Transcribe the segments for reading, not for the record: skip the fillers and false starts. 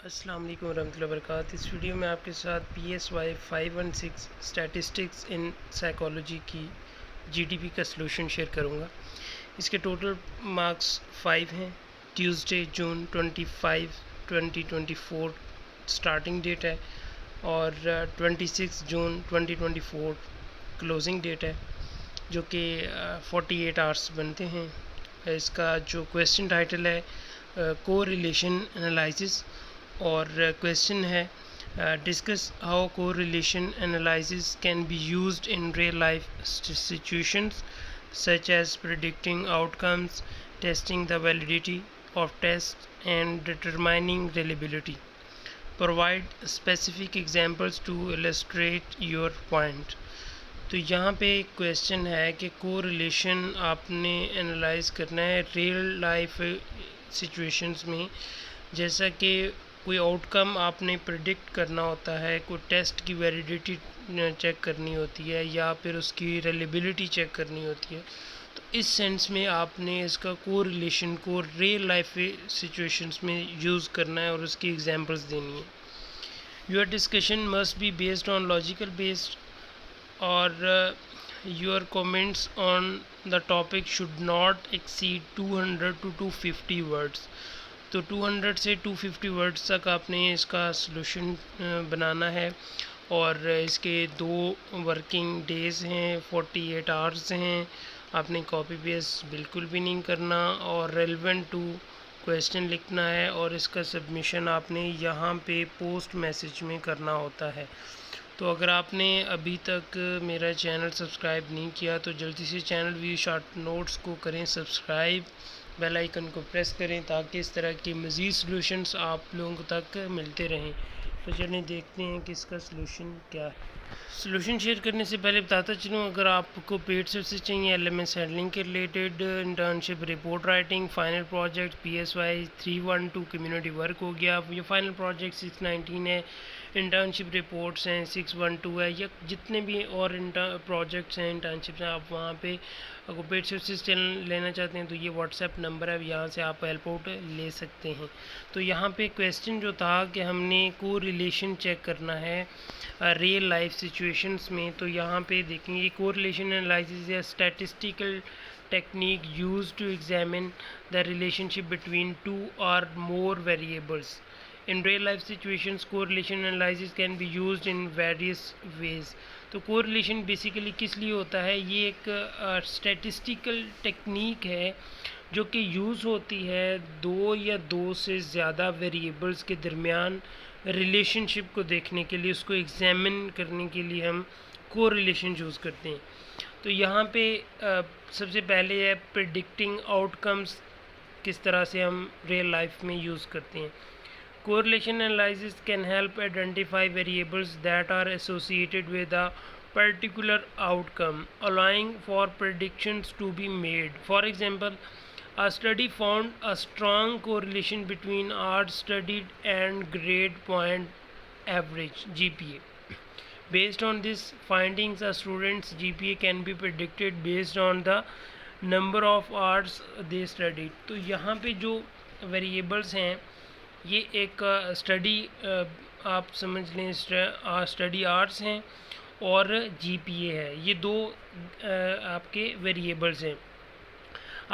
अस्सलाम वालेकुम रहमतुल्लाहि व बरकातहू। इस वीडियो में आपके साथ PSY 516 स्टैटिस्टिक्स इन साइकोलॉजी की GDP का सलूशन शेयर करूँगा। इसके टोटल मार्क्स 5 हैं। ट्यूसडे जून 25 2024 स्टार्टिंग डेट है और 26 जून 2024 क्लोजिंग डेट है, जो कि 48 आवर्स बनते हैं। इसका जो क्वेश्चन टाइटल है को रिलेशन एनालिसिस, और क्वेश्चन है discuss how correlation analysis can be used in real life situations such as predicting outcomes, testing the validity of test and determining reliability. Provide specific examples to illustrate your point. तो यहाँ पे एक question है कि को relation आपने analyse करना है रियल लाइफ सिचुएशंस में, जैसा कि कोई आउटकम आपने प्रिडिक्ट करना होता है, कोई टेस्ट की वैलिडिटी चेक करनी होती है या फिर उसकी रिलेबिलिटी चेक करनी होती है। तो इस सेंस में आपने इसका को रिलेशन को रियल लाइफ सिचुएशंस में यूज़ करना है और उसकी एग्जांपल्स देनी है। Your discussion must be based on logical based, और your comments on the topic should not exceed 200 to 250 words। तो 200 से 250 वर्ड्स तक आपने इसका सलूशन बनाना है, और इसके 2 वर्किंग डेज़ हैं, 48 आवर्स हैं। आपने कॉपी पेस्ट बिल्कुल भी नहीं करना और रेलेवेंट टू क्वेश्चन लिखना है, और इसका सबमिशन आपने यहाँ पे पोस्ट मैसेज में करना होता है। तो अगर आपने अभी तक मेरा चैनल सब्सक्राइब नहीं किया तो जल्दी से चैनल व्यू शॉर्ट नोट्स को करें सब्सक्राइब, बेल आइकन को प्रेस करें ताकि इस तरह के मज़ीद सॉल्यूशंस आप लोगों तक मिलते रहें। तो चलिए देखते हैं कि इसका सलूशन क्या है। सलूशन शेयर करने से पहले बताता चलूँ, अगर आपको पेड सर्विसेज चाहिए LMS हैंडलिंग के related, internship report writing, final project PSY 312 community work हो गया, ये फाइनल प्रोजेक्ट 619 है, इंटर्नशिप रिपोर्ट्स हैं 612 है, या जितने भी और प्रोजेक्ट्स हैं इंटर्नशिप हैं, आप वहाँ पे अगर पेड सर्विसेज लेना चाहते हैं तो ये व्हाट्सएप नंबर है, यहाँ से आप हेल्प आउट ले सकते हैं। तो यहाँ पे क्वेश्चन जो था कि हमने को रिलेशन चेक करना है रियल लाइफ सिचुएशंस में, तो यहाँ पे देखेंगे को रिलेशन एनालिसिस या statistical technique use to examine the relationship between 2 or more variables in real life situations। correlation analysis can be used in various ways। तो correlation basically किस लिए होता है, ये एक स्टैटिस्टिकल टेक्निक है जो कि यूज़ होती है 2 या 2 से ज़्यादा वेरिएबल्स के दरमियान रिलेशनशिप को देखने के लिए, उसको एग्जामिन करने के लिए हम कोरिलेशन यूज़ करते हैं। तो यहाँ पे सबसे पहले है प्रिडिक्टिंग आउटकम्स, किस तरह से हम रियल लाइफ में यूज़ करते हैं। Correlation analysis can help identify variables that are associated with a particular outcome, allowing for predictions to be made. For example, a study found a strong correlation between hours studied and grade point average GPA. Based on these findings, a student's GPA can be predicted based on the number of hours they studied। तो यहाँ पे जो variables हैं, ये एक study आप समझ लें स्टडी आवर्स हैं और GPA है, ये 2 आपके वेरिएबल्स हैं।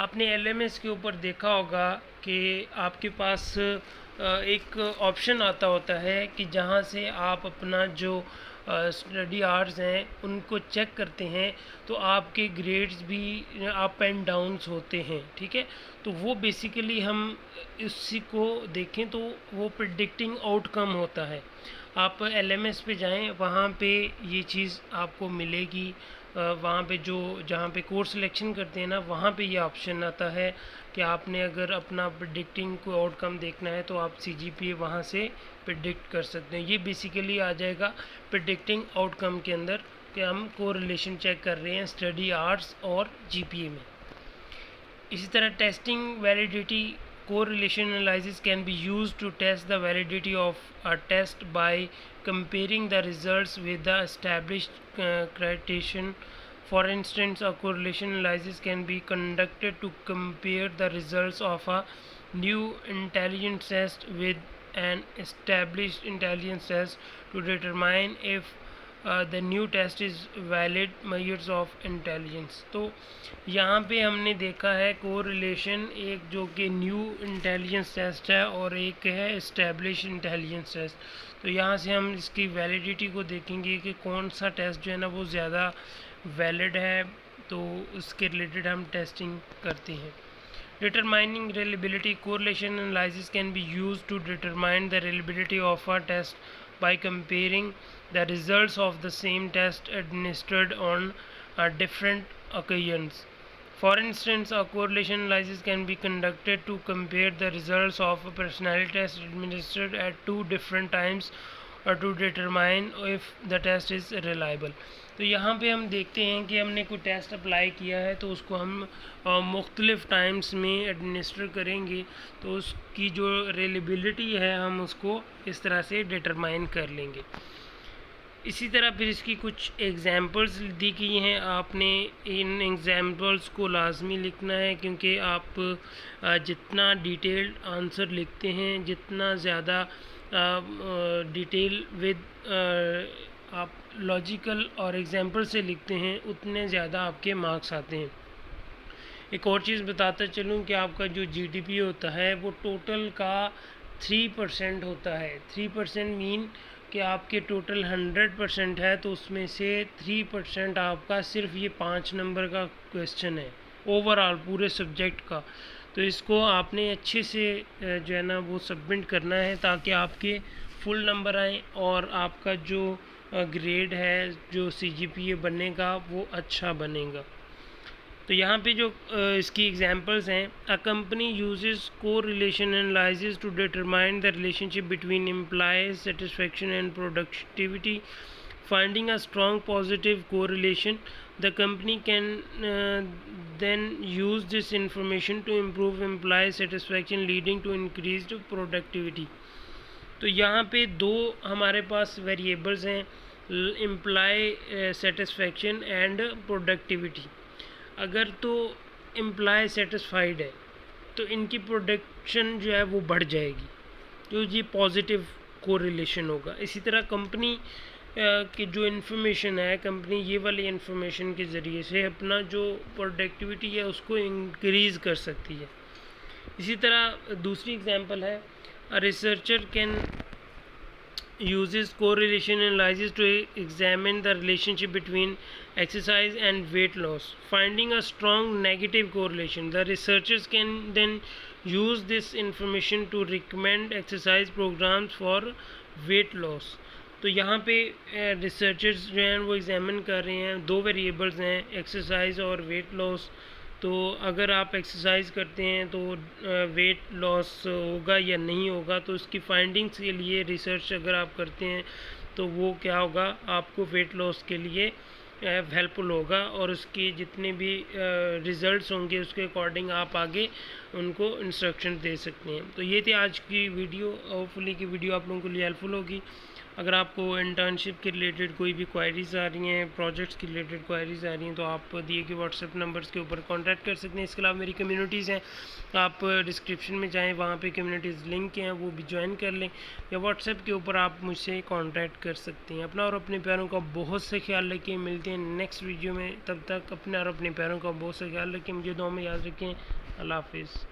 आपने LMS के ऊपर देखा होगा कि आपके पास एक ऑप्शन आता होता है कि जहाँ से आप अपना जो स्टडी आवर्स हैं उनको चेक करते हैं, तो आपके ग्रेड्स भी अप एंड डाउन्स होते हैं, ठीक है। तो वो बेसिकली हम इसी को देखें तो वो प्रिडिक्टिंग आउटकम होता है। आप LMS पे जाएं, वहाँ पे ये चीज़ आपको मिलेगी। वहाँ पे जहाँ पे कोर्स सिलेक्शन करते हैं ना, वहाँ पे ये ऑप्शन आता है कि आपने अगर अपना प्रिडिक्टिंग को आउटकम देखना है तो आप CGPA वहाँ से प्रिडिक्ट कर सकते हैं। ये बेसिकली आ जाएगा प्रिडिक्टिंग आउटकम के अंदर कि हम कोरिलेशन चेक कर रहे हैं स्टडी आवर्स और GPA में। इसी तरह testing validity, correlation analysis can be used to test the validity of a test by comparing the results with the established criteria। For instance, a correlation analysis can be conducted to compare the results of a new intelligence test with an established intelligence test to determine if the new test is valid measures of intelligence। तो यहाँ पे हमने देखा है correlation, एक जो कि new intelligence test है और एक है एस्टेब्लिश इंटेलिजेंस टेस्ट। तो यहाँ से हम इसकी वैलिडिटी को देखेंगे कि कौन सा टेस्ट जो है ना वो ज़्यादा वैलिड है, तो उसके रिलेटेड हम टेस्टिंग करते हैं। Determining reliability, correlation analysis can be used to determine the reliability of a test by comparing the results of the same test administered on different occasions. For instance, a correlation analysis can be conducted to compare the results of a personality test administered at two different times or to determine if the test is reliable। तो यहाँ पे हम देखते हैं कि हमने कोई test apply किया है तो उसको हम मुख्तलिफ़ टाइम्स में एडमिनिस्टर करेंगे, तो उसकी जो रिलेबिलिटी है हम उसको इस तरह से डिटरमाइन कर लेंगे। इसी तरह फिर इसकी कुछ एग्ज़ाम्पल्स दी गई हैं, आपने इन एग्ज़ाम्पल्स को लाजमी लिखना है, क्योंकि आप जितना डिटेल्ड आंसर लिखते हैं, जितना ज़्यादा डिटेल विद आप लॉजिकल और एग्जाम्पल से लिखते हैं, उतने ज़्यादा आपके मार्क्स आते हैं। एक और चीज़ बताता चलूँ कि आपका जो जीडीपी होता है वो टोटल का 3% होता है। 3% मीन कि आपके टोटल 100% है, तो उसमें से 3% आपका सिर्फ ये 5 नंबर का क्वेश्चन है ओवरऑल पूरे सब्जेक्ट का। तो इसको आपने अच्छे से जो है ना वो सबमिट करना है ताकि आपके फुल नंबर आए और आपका जो ग्रेड है, जो सीजीपीए बनेगा वो अच्छा बनेगा। तो यहाँ पे जो इसकी एग्जांपल्स हैं, a company uses correlation analysis to determine the relationship between employee satisfaction and productivity, finding a strong positive correlation. The company can then use this information to improve employee satisfaction, leading to increased productivity। तो यहाँ पे दो हमारे पास variables हैं, employ satisfaction and productivity. अगर तो employ satisfied है तो इनकी प्रोडक्शन जो है वो बढ़ जाएगी, तो ये पॉजिटिव कोरिलेशन होगा। इसी तरह कंपनी की जो इन्फॉर्मेशन है, कंपनी ये वाली इन्फॉर्मेशन के ज़रिए से अपना जो प्रोडक्टिविटी है उसको इंक्रीज़ कर सकती है। इसी तरह दूसरी एग्जांपल है, a researcher can uses correlation analysis to examine the relationship between exercise and weight loss, finding a strong negative correlation. The researchers can then use this information to recommend exercise programs for weight loss। तो यहाँ पे researchers जो हैं वो examine कर रहे हैं, दो वेरिएबल्स हैं, एक्सरसाइज और वेट लॉस। तो अगर आप एक्सरसाइज करते हैं तो वेट लॉस होगा या नहीं होगा, तो उसकी फाइंडिंग्स के लिए रिसर्च अगर आप करते हैं तो वो क्या होगा, आपको वेट लॉस के लिए हेल्पफुल होगा और उसके जितने भी रिज़ल्ट्स होंगे उसके अकॉर्डिंग आप आगे उनको इंस्ट्रक्शन दे सकते हैं। तो ये थी आज की वीडियो, होपफुली की वीडियो आप लोगों के लिए हेल्पफुल होगी। अगर आपको इंटर्नशिप के रिलेटेड कोई भी क्वायरीज़ आ रही हैं, प्रोजेक्ट्स के रिलेटेड क्वायरीज़ आ रही हैं, तो आप दिए गए व्हाट्सएप नंबर्स के ऊपर कांटेक्ट कर सकते हैं। इसके अलावा मेरी कम्युनिटीज़ हैं, आप डिस्क्रिप्शन में जाएं, वहाँ पे कम्युनिटीज़ लिंक हैं, वो भी ज्वाइन कर लें, या व्हाट्सएप के ऊपर आप मुझसे कांटेक्ट कर सकते हैं। अपना और अपने प्यारों का बहुत से ख्याल रखें, मिलते हैं नेक्स्ट वीडियो में, तब तक अपने और अपने प्यारों का बहुत से ख्याल रखें, मुझे दुआ में याद रखें। अल्लाह हाफिज़।